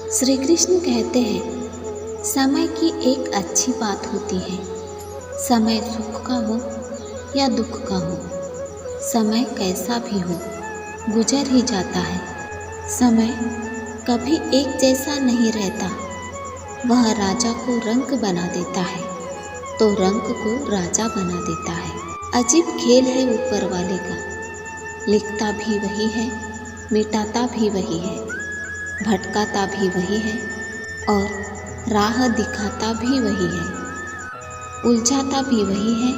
श्री कृष्ण कहते हैं, समय की एक अच्छी बात होती है। समय सुख का हो या दुख का हो, समय कैसा भी हो गुजर ही जाता है। समय कभी एक जैसा नहीं रहता। वह राजा को रंग बना देता है तो रंग को राजा बना देता है। अजीब खेल है ऊपर वाले का। लिखता भी वही है, मिटाता भी वही है, भटकाता भी वही है और राह दिखाता भी वही है। उलझाता भी वही है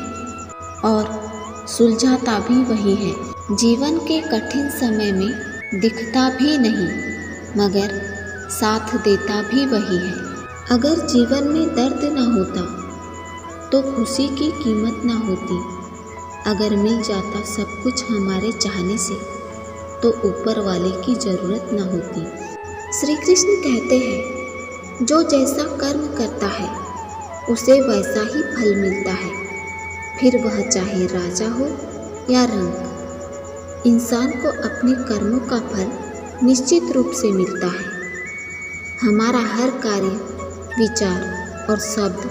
और सुलझाता भी वही है। जीवन के कठिन समय में दिखता भी नहीं मगर साथ देता भी वही है। अगर जीवन में दर्द ना होता तो खुशी की कीमत ना होती। अगर मिल जाता सब कुछ हमारे चाहने से तो ऊपर वाले की ज़रूरत ना होती। श्री कृष्ण कहते हैं, जो जैसा कर्म करता है उसे वैसा ही फल मिलता है, फिर वह चाहे राजा हो या रंक। इंसान को अपने कर्मों का फल निश्चित रूप से मिलता है। हमारा हर कार्य, विचार और शब्द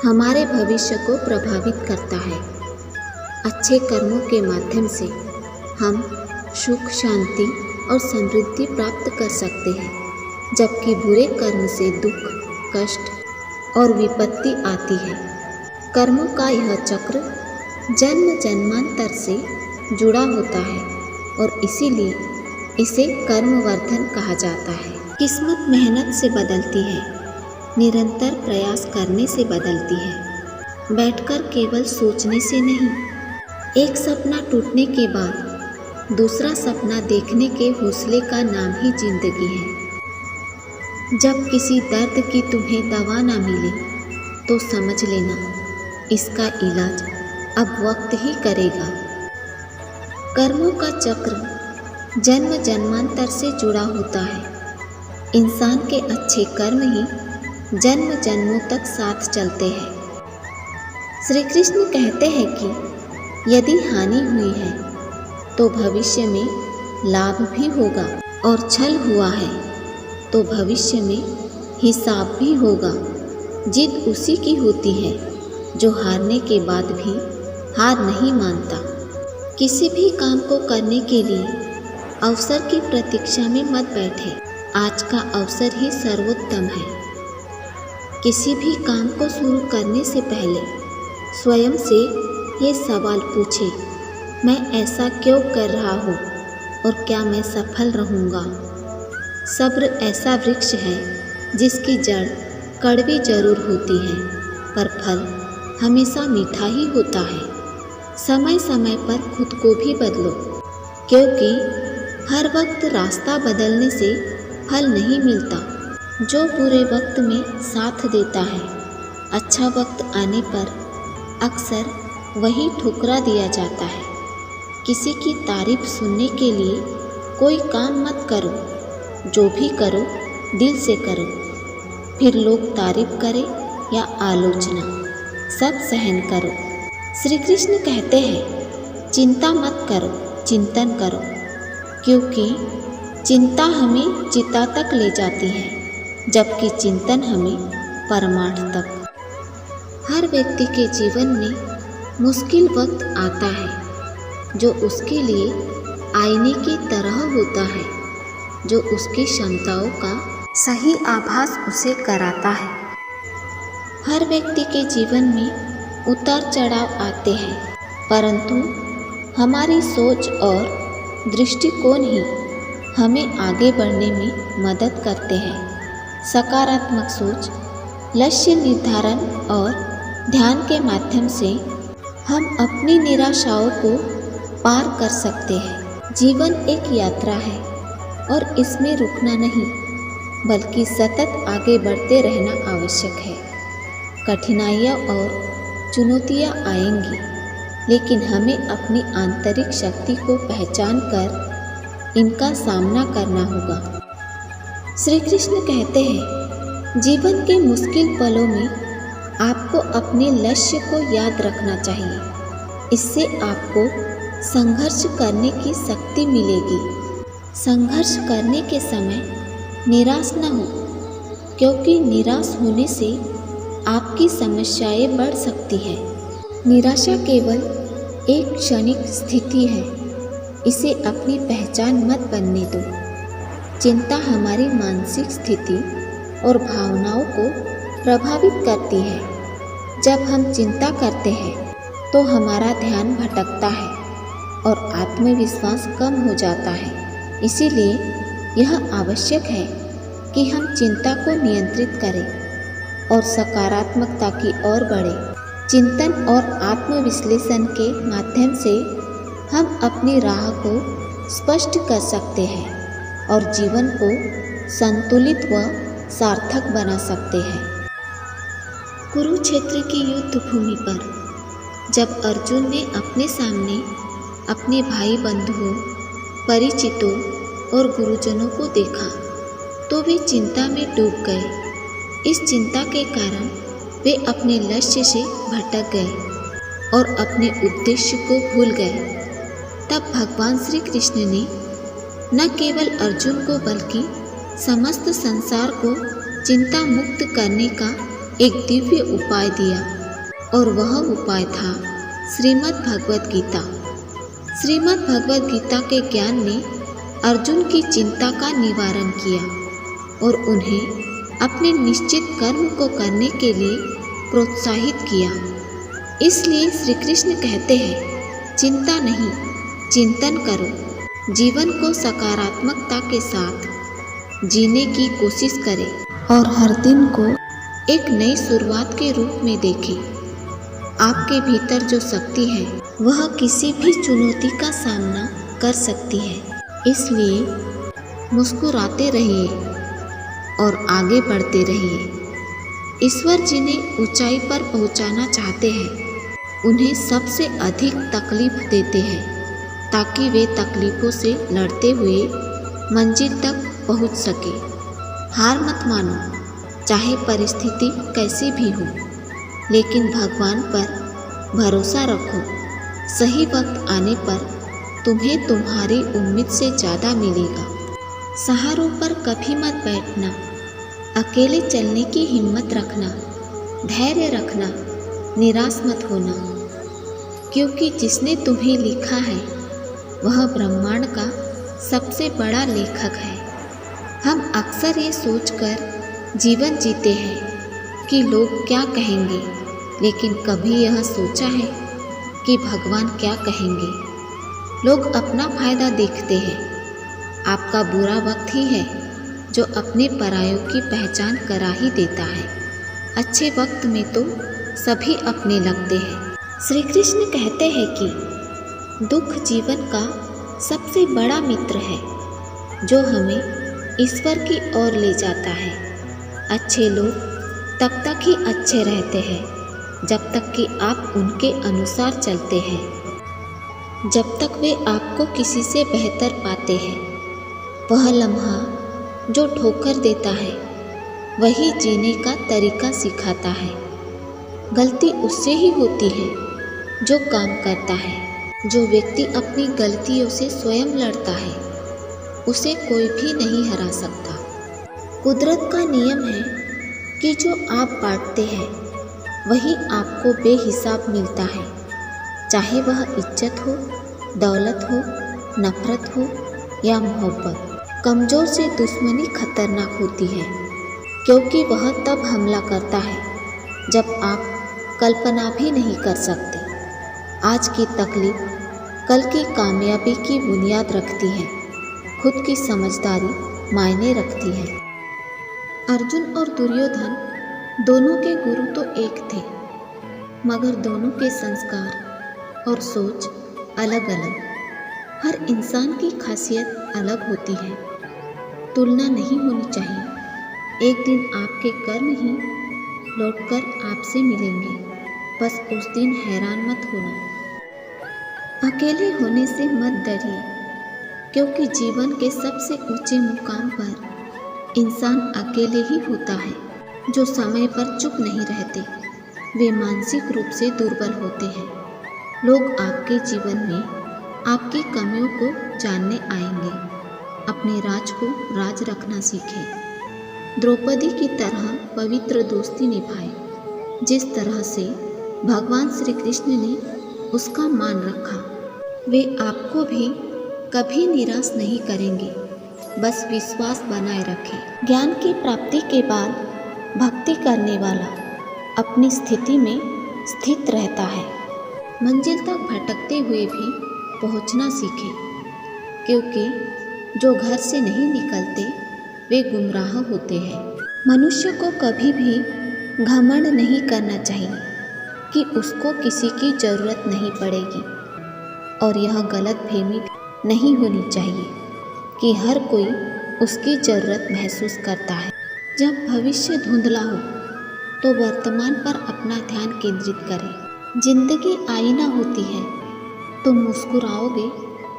हमारे भविष्य को प्रभावित करता है। अच्छे कर्मों के माध्यम से हम सुख, शांति और समृद्धि प्राप्त कर सकते हैं, जबकि बुरे कर्म से दुख, कष्ट और विपत्ति आती है। कर्मों का यह चक्र जन्म जन्मांतर से जुड़ा होता है और इसीलिए इसे कर्मवर्धन कहा जाता है। किस्मत मेहनत से बदलती है, निरंतर प्रयास करने से बदलती है, बैठकर केवल सोचने से नहीं। एक सपना टूटने के बाद दूसरा सपना देखने के हौसले का नाम ही जिंदगी है। जब किसी दर्द की तुम्हें दवा ना मिले तो समझ लेना इसका इलाज अब वक्त ही करेगा। कर्मों का चक्र जन्म जन्मांतर से जुड़ा होता है। इंसान के अच्छे कर्म ही जन्म जन्मों तक साथ चलते हैं। श्री कृष्ण कहते हैं कि यदि हानि हुई है तो भविष्य में लाभ भी होगा और छल हुआ है तो भविष्य में हिसाब भी होगा। जीत उसी की होती है जो हारने के बाद भी हार नहीं मानता। किसी भी काम को करने के लिए अवसर की प्रतीक्षा में मत बैठे। आज का अवसर ही सर्वोत्तम है। किसी भी काम को शुरू करने से पहले स्वयं से ये सवाल पूछे, मैं ऐसा क्यों कर रहा हूँ और क्या मैं सफल रहूँगा। सब्र ऐसा वृक्ष है जिसकी जड़ कड़वी जरूर होती है पर फल हमेशा मीठा ही होता है। समय समय पर खुद को भी बदलो, क्योंकि हर वक्त रास्ता बदलने से फल नहीं मिलता। जो बुरे वक्त में साथ देता है, अच्छा वक्त आने पर अक्सर वही ठुकरा दिया जाता है। किसी की तारीफ सुनने के लिए कोई काम मत करो। जो भी करो दिल से करो। फिर लोग तारीफ करें या आलोचना, सब सहन करो। श्री कृष्ण कहते हैं, चिंता मत करो, चिंतन करो, क्योंकि चिंता हमें चिता तक ले जाती है जबकि चिंतन हमें परमार्थ तक। हर व्यक्ति के जीवन में मुश्किल वक्त आता है जो उसके लिए आईने की तरह होता है, जो उसकी क्षमताओं का सही आभास उसे कराता है। हर व्यक्ति के जीवन में उतार चढ़ाव आते हैं, परंतु हमारी सोच और दृष्टिकोण ही हमें आगे बढ़ने में मदद करते हैं। सकारात्मक सोच, लक्ष्य निर्धारण और ध्यान के माध्यम से हम अपनी निराशाओं को पार कर सकते हैं। जीवन एक यात्रा है और इसमें रुकना नहीं बल्कि सतत आगे बढ़ते रहना आवश्यक है। कठिनाइयाँ और चुनौतियाँ आएंगी, लेकिन हमें अपनी आंतरिक शक्ति को पहचान कर इनका सामना करना होगा। श्री कृष्ण कहते हैं, जीवन के मुश्किल पलों में आपको अपने लक्ष्य को याद रखना चाहिए। इससे आपको संघर्ष करने की शक्ति मिलेगी। संघर्ष करने के समय निराश न हो, क्योंकि निराश होने से आपकी समस्याएं बढ़ सकती है। निराशा केवल एक क्षणिक स्थिति है, इसे अपनी पहचान मत बनने दो। चिंता हमारी मानसिक स्थिति और भावनाओं को प्रभावित करती है। जब हम चिंता करते हैं तो हमारा ध्यान भटकता है और आत्मविश्वास कम हो जाता है। इसीलिए यह आवश्यक है कि हम चिंता को नियंत्रित करें और सकारात्मकता की ओर बढ़ें। चिंतन और आत्मविश्लेषण के माध्यम से हम अपनी राह को स्पष्ट कर सकते हैं और जीवन को संतुलित व सार्थक बना सकते हैं। कुरुक्षेत्र की युद्ध भूमि पर जब अर्जुन ने अपने सामने अपने भाई बंधुओं, परिचितों और गुरुजनों को देखा तो वे चिंता में डूब गए। इस चिंता के कारण वे अपने लक्ष्य से भटक गए और अपने उद्देश्य को भूल गए। तब भगवान श्री कृष्ण ने न केवल अर्जुन को बल्कि समस्त संसार को चिंता मुक्त करने का एक दिव्य उपाय दिया और वह उपाय था श्रीमद् भगवद गीता। श्रीमद् भगवद गीता के ज्ञान ने अर्जुन की चिंता का निवारण किया और उन्हें अपने निश्चित कर्म को करने के लिए प्रोत्साहित किया। इसलिए श्री कृष्ण कहते हैं, चिंता नहीं, चिंतन करो। जीवन को सकारात्मकता के साथ जीने की कोशिश करें और हर दिन को एक नई शुरुआत के रूप में देखें। आपके भीतर जो शक्ति है वह किसी भी चुनौती का सामना कर सकती है। इसलिए मुस्कुराते रहिए और आगे बढ़ते रहिए। ईश्वर जिन्हें ऊंचाई पर पहुंचाना चाहते हैं उन्हें सबसे अधिक तकलीफ देते हैं ताकि वे तकलीफों से लड़ते हुए मंजिल तक पहुंच सके। हार मत मानो, चाहे परिस्थिति कैसी भी हो, लेकिन भगवान पर भरोसा रखो। सही वक्त आने पर तुम्हें तुम्हारी उम्मीद से ज़्यादा मिलेगा। सहारों पर कभी मत बैठना, अकेले चलने की हिम्मत रखना, धैर्य रखना, निराश मत होना, क्योंकि जिसने तुम्हें लिखा है वह ब्रह्मांड का सबसे बड़ा लेखक है। हम अक्सर ये सोचकर जीवन जीते हैं कि लोग क्या कहेंगे, लेकिन कभी यह सोचा है कि भगवान क्या कहेंगे? लोग अपना फायदा देखते हैं। आपका बुरा वक्त ही है जो अपने परायों की पहचान करा ही देता है। अच्छे वक्त में तो सभी अपने लगते हैं। श्री कृष्ण कहते हैं कि दुख जीवन का सबसे बड़ा मित्र है जो हमें ईश्वर की ओर ले जाता है। अच्छे लोग तब तक ही अच्छे रहते हैं जब तक कि आप उनके अनुसार चलते हैं, जब तक वे आपको किसी से बेहतर पाते हैं। वह लम्हा जो ठोकर देता है वही जीने का तरीका सिखाता है। गलती उससे ही होती है जो काम करता है। जो व्यक्ति अपनी गलतियों से स्वयं लड़ता है उसे कोई भी नहीं हरा सकता। कुदरत का नियम है कि जो आप बांटते हैं वही आपको बेहिसाब मिलता है, चाहे वह इज्जत हो, दौलत हो, नफरत हो या मोहब्बत। कमज़ोर से दुश्मनी खतरनाक होती है, क्योंकि वह तब हमला करता है जब आप कल्पना भी नहीं कर सकते। आज की तकलीफ कल की कामयाबी की बुनियाद रखती है। खुद की समझदारी मायने रखती है। अर्जुन और दुर्योधन दोनों के गुरु तो एक थे, मगर दोनों के संस्कार और सोच अलग अलग। हर इंसान की खासियत अलग होती है। तुलना नहीं होनी चाहिए। एक दिन आपके कर्म ही लौटकर आपसे मिलेंगे, बस उस दिन हैरान मत होना। अकेले होने से मत डरिए, क्योंकि जीवन के सबसे ऊंचे मुकाम पर इंसान अकेले ही होता है। जो समय पर चुप नहीं रहते वे मानसिक रूप से दुर्बल होते हैं। लोग आपके जीवन में आपकी कमियों को जानने आएंगे, अपने राज को राज रखना सीखे। द्रौपदी की तरह पवित्र दोस्ती निभाए, जिस तरह से भगवान श्री कृष्ण ने उसका मान रखा। वे आपको भी कभी निराश नहीं करेंगे, बस विश्वास बनाए रखें। ज्ञान की प्राप्ति के बाद भक्ति करने वाला अपनी स्थिति में स्थित रहता है। मंजिल तक भटकते हुए भी पहुंचना सीखे, क्योंकि जो घर से नहीं निकलते वे गुमराह होते हैं। मनुष्य को कभी भी घमंड नहीं करना चाहिए कि उसको किसी की ज़रूरत नहीं पड़ेगी, और यह गलतफहमी नहीं होनी चाहिए कि हर कोई उसकी ज़रूरत महसूस करता है। जब भविष्य धुंधला हो तो वर्तमान पर अपना ध्यान केंद्रित करें। जिंदगी आईना होती है, तुम मुस्कुराओगे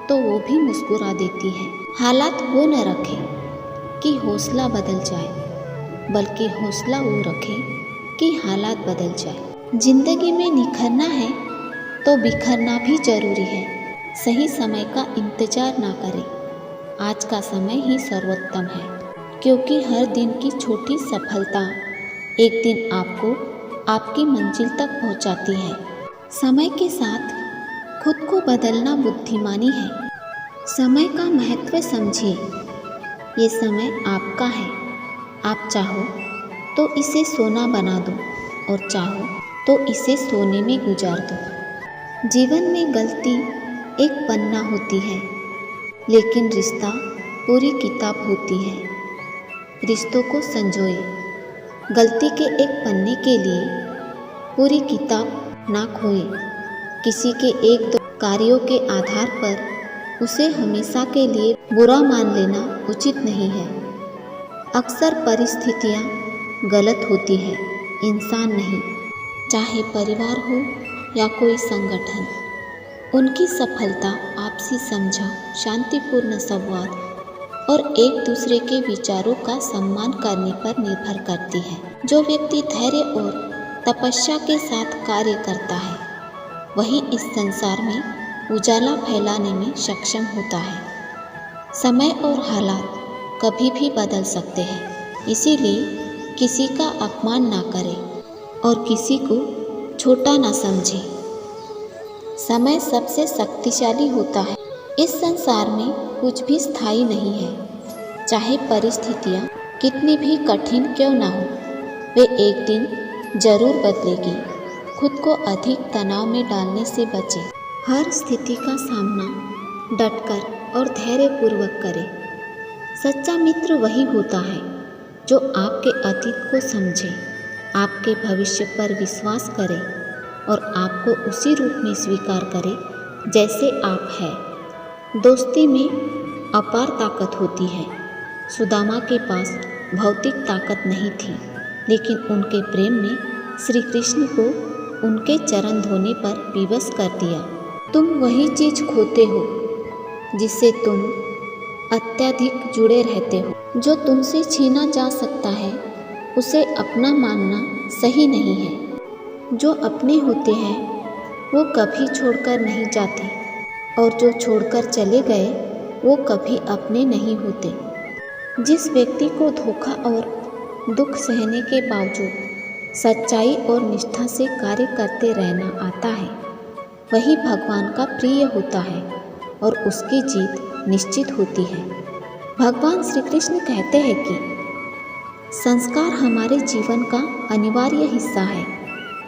तो वो भी मुस्कुरा देती है। हालात वो न रखें कि हौसला बदल जाए, बल्कि हौसला वो रखें कि हालात बदल जाए। जिंदगी में निखरना है तो बिखरना भी जरूरी है। सही समय का इंतजार ना करें, आज का समय ही सर्वोत्तम है, क्योंकि हर दिन की छोटी सफलता एक दिन आपको आपकी मंजिल तक पहुंचाती है। समय के साथ खुद को बदलना बुद्धिमानी है। समय का महत्व समझिए। ये समय आपका है। आप चाहो तो इसे सोना बना दो, और चाहो तो इसे सोने में गुजार दो। जीवन में गलती एक पन्ना होती है, लेकिन रिश्ता पूरी किताब होती है। रिश्तों को संजोए। गलती के एक पन्ने के लिए पूरी किताब ना खोए। किसी के एक दो कार्यों के आधार पर उसे हमेशा के लिए बुरा मान लेना उचित नहीं है। अक्सर परिस्थितियाँ गलत होती है, इंसान नहीं। चाहे परिवार हो या कोई संगठन, उनकी सफलता आपसी समझ, शांतिपूर्ण संवाद और एक दूसरे के विचारों का सम्मान करने पर निर्भर करती है। जो व्यक्ति धैर्य और तपस्या के साथ कार्य करता है, वही इस संसार में उजाला फैलाने में सक्षम होता है। समय और हालात कभी भी बदल सकते हैं, इसीलिए किसी का अपमान ना करें और किसी को छोटा ना समझें। समय सबसे शक्तिशाली होता है। इस संसार में कुछ भी स्थायी नहीं है। चाहे परिस्थितियाँ कितनी भी कठिन क्यों ना हो, वे एक दिन जरूर बदलेगी। खुद को अधिक तनाव में डालने से बचें। हर स्थिति का सामना डटकर और धैर्यपूर्वक करें। सच्चा मित्र वही होता है जो आपके अतीत को समझे, आपके भविष्य पर विश्वास करे और आपको उसी रूप में स्वीकार करे जैसे आप हैं। दोस्ती में अपार ताकत होती है। सुदामा के पास भौतिक ताकत नहीं थी, लेकिन उनके प्रेम ने श्री कृष्ण को उनके चरण धोने पर विवश कर दिया। तुम वही चीज़ खोते हो जिससे तुम अत्यधिक जुड़े रहते हो। जो तुमसे छीना जा सकता है उसे अपना मानना सही नहीं है। जो अपने होते हैं वो कभी छोड़कर नहीं जाते, और जो छोड़कर चले गए वो कभी अपने नहीं होते। जिस व्यक्ति को धोखा और दुख सहने के बावजूद सच्चाई और निष्ठा से कार्य करते रहना आता है, वही भगवान का प्रिय होता है और उसकी जीत निश्चित होती है। भगवान श्री कृष्ण कहते हैं कि संस्कार हमारे जीवन का अनिवार्य हिस्सा है।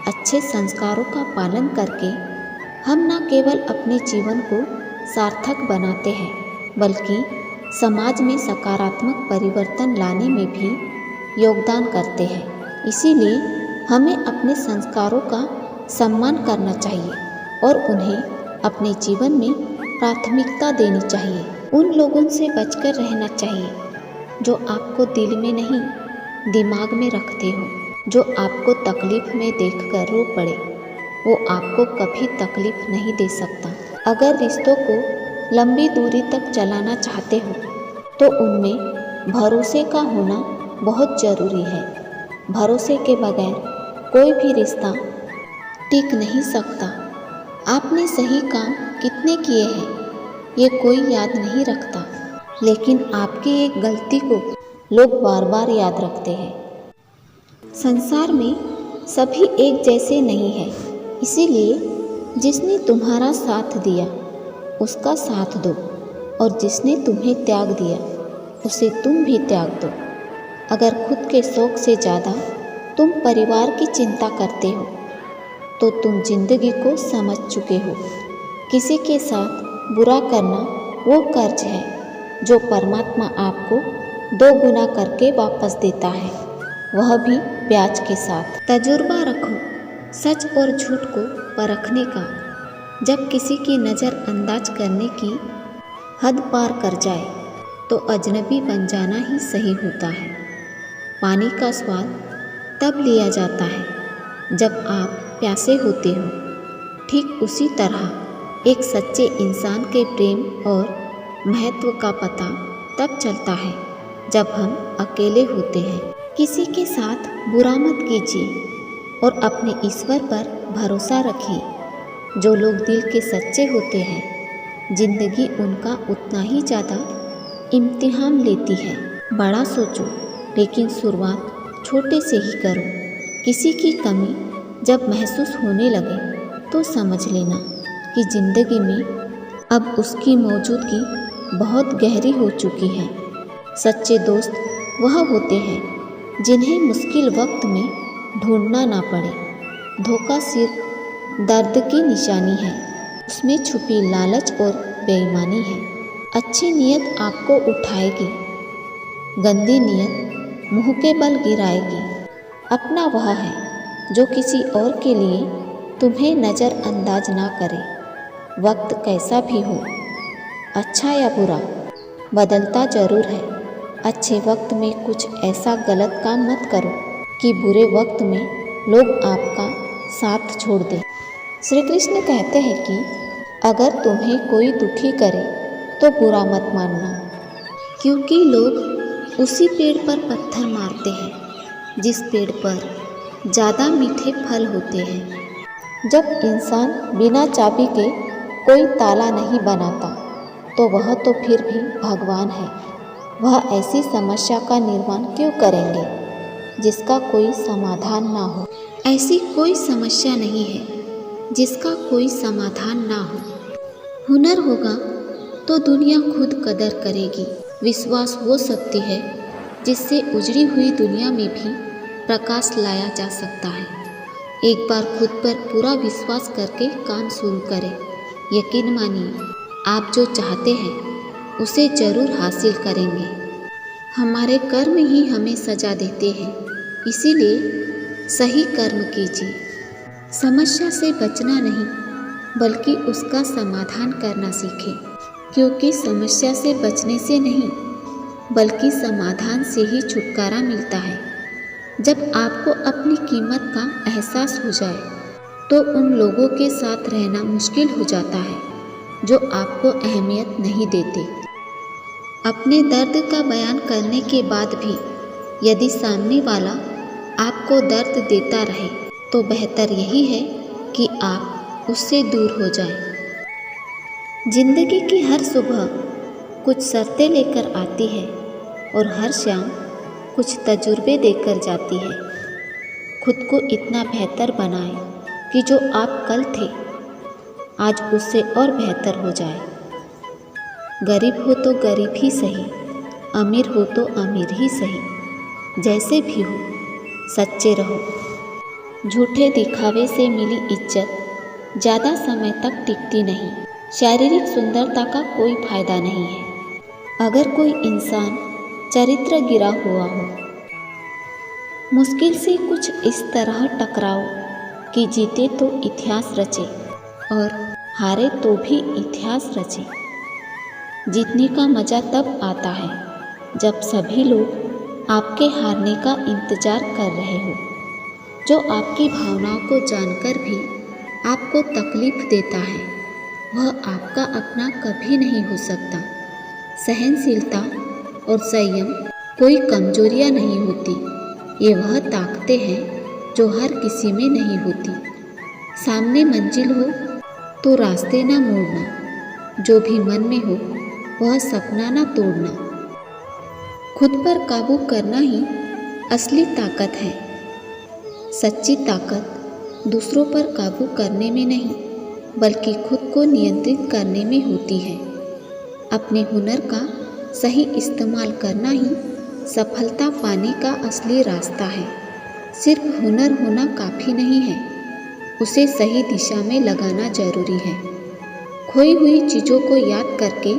अच्छे संस्कारों का पालन करके हम न केवल अपने जीवन को सार्थक बनाते हैं, बल्कि समाज में सकारात्मक परिवर्तन लाने में भी योगदान करते हैं। इसीलिए हमें अपने संस्कारों का सम्मान करना चाहिए और उन्हें अपने जीवन में प्राथमिकता देनी चाहिए। उन लोगों से बचकर रहना चाहिए जो आपको दिल में नहीं दिमाग में रखते हो। जो आपको तकलीफ में देखकर रो पड़े वो आपको कभी तकलीफ नहीं दे सकता। अगर रिश्तों को लंबी दूरी तक चलाना चाहते हो तो उनमें भरोसे का होना बहुत ज़रूरी है। भरोसे के बगैर कोई भी रिश्ता टिक नहीं सकता। आपने सही काम कितने किए हैं ये कोई याद नहीं रखता, लेकिन आपकी एक गलती को लोग बार बार याद रखते हैं। संसार में सभी एक जैसे नहीं हैं, इसीलिए जिसने तुम्हारा साथ दिया उसका साथ दो, और जिसने तुम्हें त्याग दिया उसे तुम भी त्याग दो। अगर खुद के शौक से ज़्यादा तुम परिवार की चिंता करते हो तो तुम जिंदगी को समझ चुके हो। किसी के साथ बुरा करना वो कर्ज है जो परमात्मा आपको 2 गुना करके वापस देता है, वह भी ब्याज के साथ। तजुर्बा रखो सच और झूठ को परखने का। जब किसी की नज़रअंदाज करने की हद पार कर जाए तो अजनबी बन जाना ही सही होता है। पानी का स्वाद तब लिया जाता है जब आप प्यासे होते हो। ठीक उसी तरह एक सच्चे इंसान के प्रेम और महत्व का पता तब चलता है जब हम अकेले होते हैं। किसी के साथ बुरा मत कीजिए और अपने ईश्वर पर भरोसा रखिए। जो लोग दिल के सच्चे होते हैं, जिंदगी उनका उतना ही ज़्यादा इम्तिहान लेती है। बड़ा सोचो लेकिन शुरुआत छोटे से ही करो। किसी की कमी जब महसूस होने लगे तो समझ लेना कि ज़िंदगी में अब उसकी मौजूदगी बहुत गहरी हो चुकी है। सच्चे दोस्त वह होते हैं जिन्हें मुश्किल वक्त में ढूंढना ना पड़े। धोखा सिर्फ दर्द की निशानी है, उसमें छुपी लालच और बेईमानी है। अच्छी नीयत आपको उठाएगी, गंदी नीयत मुंह के बल गिराएगी। अपना वह है जो किसी और के लिए तुम्हें नज़रअंदाज ना करे। वक्त कैसा भी हो, अच्छा या बुरा, बदलता ज़रूर है। अच्छे वक्त में कुछ ऐसा गलत काम मत करो कि बुरे वक्त में लोग आपका साथ छोड़ दें। श्री कृष्ण कहते हैं कि अगर तुम्हें कोई दुखी करे तो बुरा मत मानना, क्योंकि लोग उसी पेड़ पर पत्थर मारते हैं जिस पेड़ पर ज़्यादा मीठे फल होते हैं। जब इंसान बिना चाबी के कोई ताला नहीं बनाता तो वह तो फिर भी भगवान है। वह ऐसी समस्या का निर्माण क्यों करेंगे जिसका कोई समाधान ना हो। ऐसी कोई समस्या नहीं है जिसका कोई समाधान ना हो। हुनर होगा तो दुनिया खुद कदर करेगी। विश्वास वो शक्ति है जिससे उजड़ी हुई दुनिया में भी प्रकाश लाया जा सकता है। एक बार खुद पर पूरा विश्वास करके काम शुरू करें। यकीन मानिए, आप जो चाहते हैं उसे ज़रूर हासिल करेंगे। हमारे कर्म ही हमें सजा देते हैं, इसीलिए सही कर्म कीजिए। समस्या से बचना नहीं बल्कि उसका समाधान करना सीखें, क्योंकि समस्या से बचने से नहीं बल्कि समाधान से ही छुटकारा मिलता है। जब आपको अपनी कीमत का एहसास हो जाए तो उन लोगों के साथ रहना मुश्किल हो जाता है जो आपको अहमियत नहीं देते। अपने दर्द का बयान करने के बाद भी यदि सामने वाला आपको दर्द देता रहे तो बेहतर यही है कि आप उससे दूर हो जाएं। जिंदगी की हर सुबह कुछ शर्तें लेकर आती है और हर शाम कुछ तजुर्बे देकर जाती है। खुद को इतना बेहतर बनाएं कि जो आप कल थे आज उससे और बेहतर हो जाए। गरीब हो तो गरीब ही सही, अमीर हो तो अमीर ही सही, जैसे भी हो सच्चे रहो। झूठे दिखावे से मिली इज्जत ज़्यादा समय तक टिकती नहीं। शारीरिक सुंदरता का कोई फायदा नहीं है अगर कोई इंसान चरित्र गिरा हुआ हो। मुश्किल से कुछ इस तरह टकराओ कि जीते तो इतिहास रचे और हारे तो भी इतिहास रचे। जीतने का मज़ा तब आता है जब सभी लोग आपके हारने का इंतज़ार कर रहे हो। जो आपकी भावनाओं को जानकर भी आपको तकलीफ देता है वह आपका अपना कभी नहीं हो सकता। सहनशीलता और संयम कोई कमजोरियां नहीं होती, ये वह ताकतें हैं जो हर किसी में नहीं होती। सामने मंजिल हो तो रास्ते ना मोड़ना, जो भी मन में हो वह सपना ना तोड़ना। खुद पर काबू करना ही असली ताकत है। सच्ची ताकत दूसरों पर काबू करने में नहीं, बल्कि खुद को नियंत्रित करने में होती है। अपने हुनर का सही इस्तेमाल करना ही सफलता पाने का असली रास्ता है। सिर्फ हुनर होना काफ़ी नहीं है, उसे सही दिशा में लगाना जरूरी है। खोई हुई चीज़ों को याद करके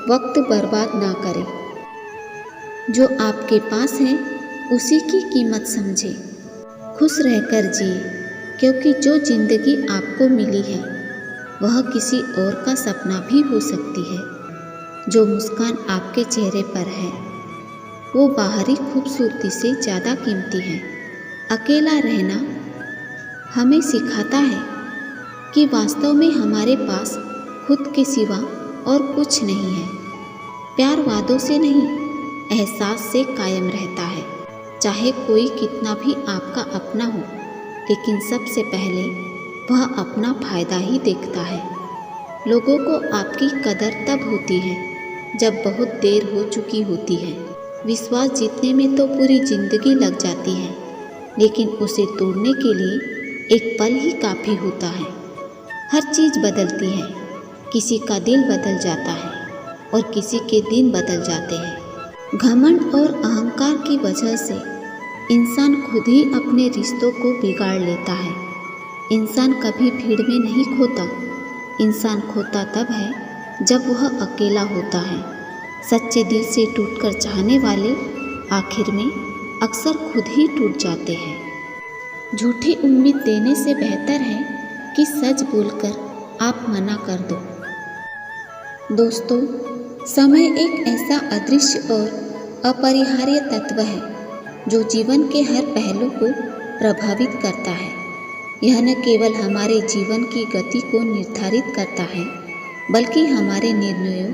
वक्त बर्बाद ना करें। जो आपके पास है उसी की कीमत समझें। खुश रहकर जिए, क्योंकि जो जिंदगी आपको मिली है वह किसी और का सपना भी हो सकती है। जो मुस्कान आपके चेहरे पर है वो बाहरी खूबसूरती से ज़्यादा कीमती है। अकेला रहना हमें सिखाता है कि वास्तव में हमारे पास खुद के सिवा और कुछ नहीं है। प्यार वादों से नहीं, एहसास से कायम रहता है। चाहे कोई कितना भी आपका अपना हो, लेकिन सबसे पहले वह अपना फ़ायदा ही देखता है। लोगों को आपकी कदर तब होती है जब बहुत देर हो चुकी होती है। विश्वास जीतने में तो पूरी ज़िंदगी लग जाती है, लेकिन उसे तोड़ने के लिए एक पल ही काफ़ी होता है। हर चीज़ बदलती है, किसी का दिल बदल जाता है और किसी के दिन बदल जाते हैं। घमंड और अहंकार की वजह से इंसान खुद ही अपने रिश्तों को बिगाड़ लेता है। इंसान कभी भीड़ में नहीं खोता, इंसान खोता तब है जब वह अकेला होता है। सच्चे दिल से टूटकर चाहने वाले आखिर में अक्सर खुद ही टूट जाते हैं। झूठी उम्मीद देने से बेहतर है कि सच बोलकर आप मना कर दो। दोस्तों, समय एक ऐसा अदृश्य और अपरिहार्य तत्व है जो जीवन के हर पहलू को प्रभावित करता है। यह न केवल हमारे जीवन की गति को निर्धारित करता है, बल्कि हमारे निर्णयों,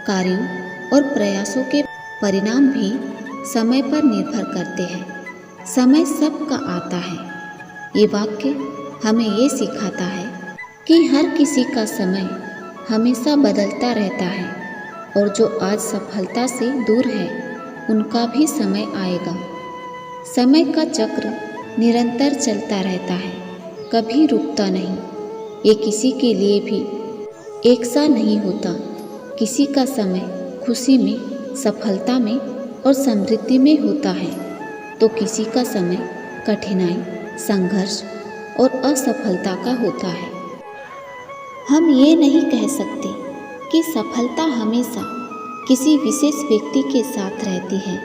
कार्यों और प्रयासों के परिणाम भी समय पर निर्भर करते हैं। समय सबका आता है। ये वाक्य हमें ये सिखाता है कि हर किसी का समय हमेशा बदलता रहता है और जो आज सफलता से दूर है उनका भी समय आएगा। समय का चक्र निरंतर चलता रहता है, कभी रुकता नहीं। ये किसी के लिए भी एक सा नहीं होता। किसी का समय खुशी में, सफलता में और समृद्धि में होता है, तो किसी का समय कठिनाई, संघर्ष और असफलता का होता है। हम ये नहीं कह सकते कि सफलता हमेशा किसी विशेष व्यक्ति के साथ रहती है,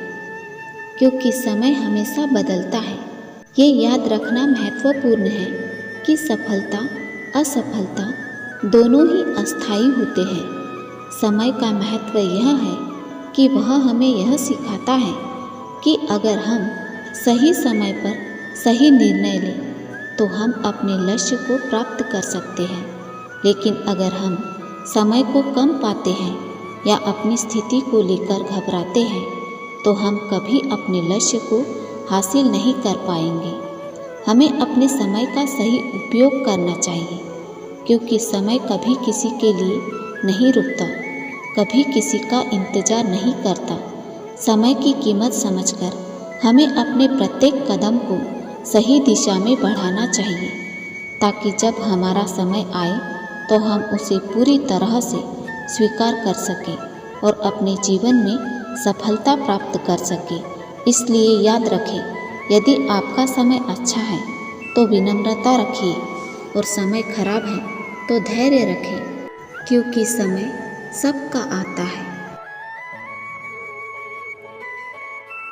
क्योंकि समय हमेशा बदलता है। ये याद रखना महत्वपूर्ण है कि सफलता, असफलता दोनों ही अस्थायी होते हैं। समय का महत्व यह है कि वह हमें यह सिखाता है कि अगर हम सही समय पर सही निर्णय लें तो हम अपने लक्ष्य को प्राप्त कर सकते हैं। लेकिन अगर हम समय को कम पाते हैं या अपनी स्थिति को लेकर घबराते हैं तो हम कभी अपने लक्ष्य को हासिल नहीं कर पाएंगे। हमें अपने समय का सही उपयोग करना चाहिए, क्योंकि समय कभी किसी के लिए नहीं रुकता, कभी किसी का इंतज़ार नहीं करता। समय की कीमत समझकर हमें अपने प्रत्येक कदम को सही दिशा में बढ़ाना चाहिए, ताकि जब हमारा समय आए तो हम उसे पूरी तरह से स्वीकार कर सकें और अपने जीवन में सफलता प्राप्त कर सकें। इसलिए याद रखें, यदि आपका समय अच्छा है तो विनम्रता रखिए और समय खराब है तो धैर्य रखें, क्योंकि समय सबका आता है।